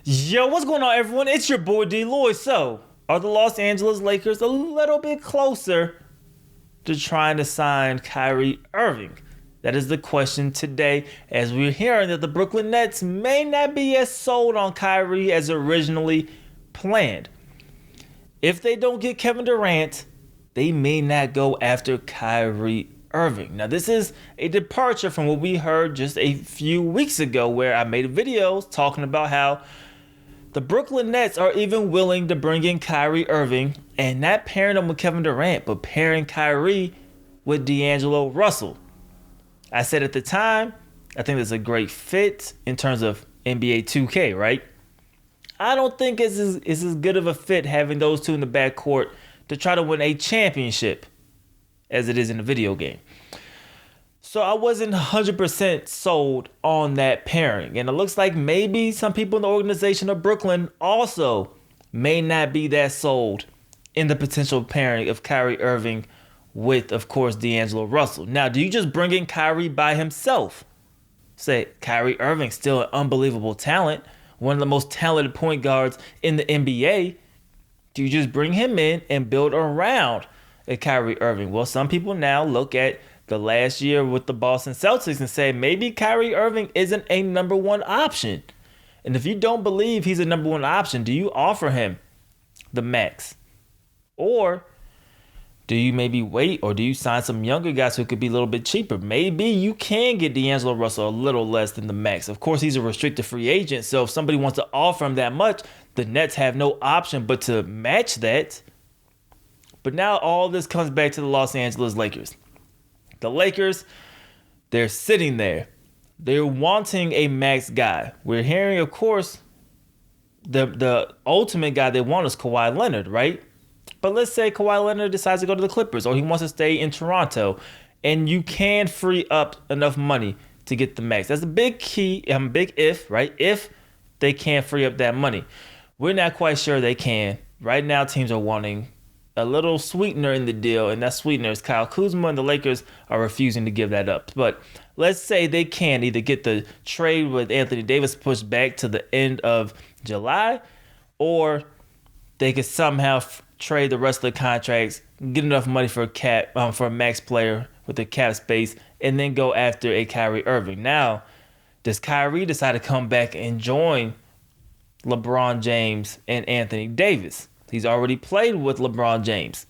Yo, what's going on, everyone? It's your boy DLloyd. So, are the Los Angeles Lakers a little bit closer to trying to sign Kyrie Irving? That is the question today, as we're hearing that the Brooklyn Nets may not be as sold on Kyrie as originally planned. If they don't get Kevin Durant, they may not go after Kyrie Irving. Now, this is a departure from what we heard just a few weeks ago, where I made videos talking about how the Brooklyn Nets are even willing to bring in Kyrie Irving and not pairing him with Kevin Durant, but pairing Kyrie with D'Angelo Russell. I said at the time, I think it's a great fit in terms of NBA 2K, right? I don't think it's as good of a fit having those two in the backcourt to try to win a championship as it is in a video game. So I wasn't 100% sold on that pairing. And it looks like maybe some people in the organization of Brooklyn also may not be that sold in the potential pairing of Kyrie Irving with, of course, D'Angelo Russell. Now, do you just bring in Kyrie by himself? Say, Kyrie Irving, still an unbelievable talent, one of the most talented point guards in the NBA. Do you just bring him in and build around a Kyrie Irving? Well, some people now look at the last year with the Boston Celtics and say maybe Kyrie Irving isn't a number one option. And if you don't believe he's a number one option, do you offer him the max? Or do you maybe wait, or do you sign some younger guys who could be a little bit cheaper? Maybe you can get D'Angelo Russell a little less than the max. Of course, he's a restricted free agent, so if somebody wants to offer him that much, the Nets have no option but to match that. But now all this comes back to the Los Angeles Lakers. The Lakers, they're sitting there. They're wanting a max guy. We're hearing, of course, the ultimate guy they want is Kawhi Leonard, right? But let's say Kawhi Leonard decides to go to the Clippers, or he wants to stay in Toronto, and you can free up enough money to get the max. That's a big key, big if, right? If they can't free up that money. We're not quite sure they can. Right now, teams are wanting a little sweetener in the deal, and that sweetener is Kyle Kuzma, and the Lakers are refusing to give that up. But let's say they can either get the trade with Anthony Davis pushed back to the end of July, or they could somehow trade the rest of the contracts, get enough money for a max player with the cap space, and then go after a Kyrie Irving. Now, does Kyrie decide to come back and join LeBron James and Anthony Davis? He's already played with LeBron James.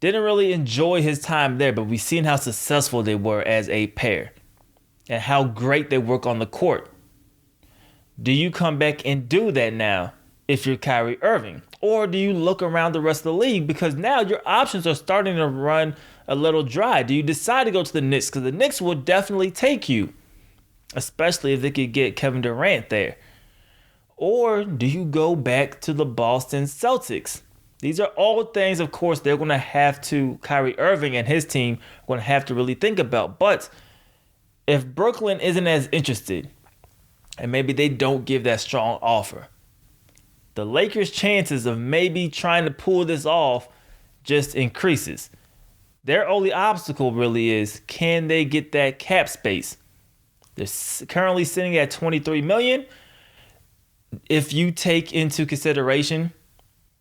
Didn't really enjoy his time there, but we've seen how successful they were as a pair and how great they work on the court. Do you come back and do that now if you're Kyrie Irving? Or do you look around the rest of the league, because now your options are starting to run a little dry? Do you decide to go to the Knicks? Because the Knicks will definitely take you, especially if they could get Kevin Durant there. Or do you go back to the Boston Celtics? These are all things, of course, they're going to have to, Kyrie Irving and his team are going to have to really think about. But if Brooklyn isn't as interested, and maybe they don't give that strong offer, the Lakers' chances of maybe trying to pull this off just increases. Their only obstacle really is, can they get that cap space? They're currently sitting at $23 million. If you take into consideration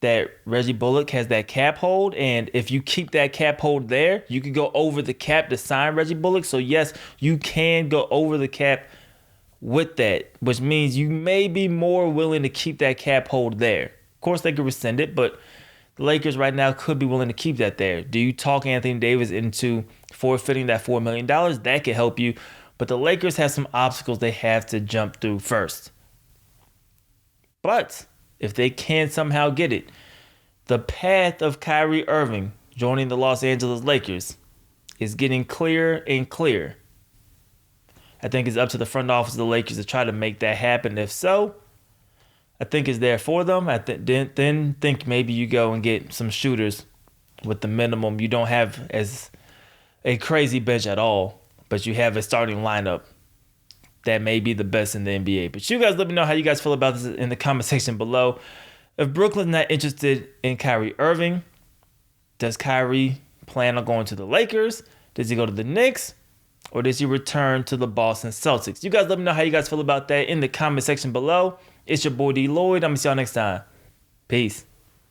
that Reggie Bullock has that cap hold, and if you keep that cap hold there, you can go over the cap to sign Reggie Bullock. So yes, you can go over the cap with that, which means you may be more willing to keep that cap hold there. Of course, they could rescind it, but the Lakers right now could be willing to keep that there. Do you talk Anthony Davis into forfeiting that $4 million? That could help you, but the Lakers have some obstacles they have to jump through first. But if they can somehow get it, the path of Kyrie Irving joining the Los Angeles Lakers is getting clearer and clearer. I think it's up to the front office of the Lakers to try to make that happen. If so, I think it's there for them. I then think maybe you go and get some shooters with the minimum. You don't have as a crazy bench at all, but you have a starting lineup that may be the best in the NBA. But you guys let me know how you guys feel about this in the comment section below. If Brooklyn's not interested in Kyrie Irving, does Kyrie plan on going to the Lakers? Does he go to the Knicks? or does he return to the Boston Celtics? You guys let me know how you guys feel about that in the comment section below. It's your boy DLloyd. I'm going to see y'all next time. Peace.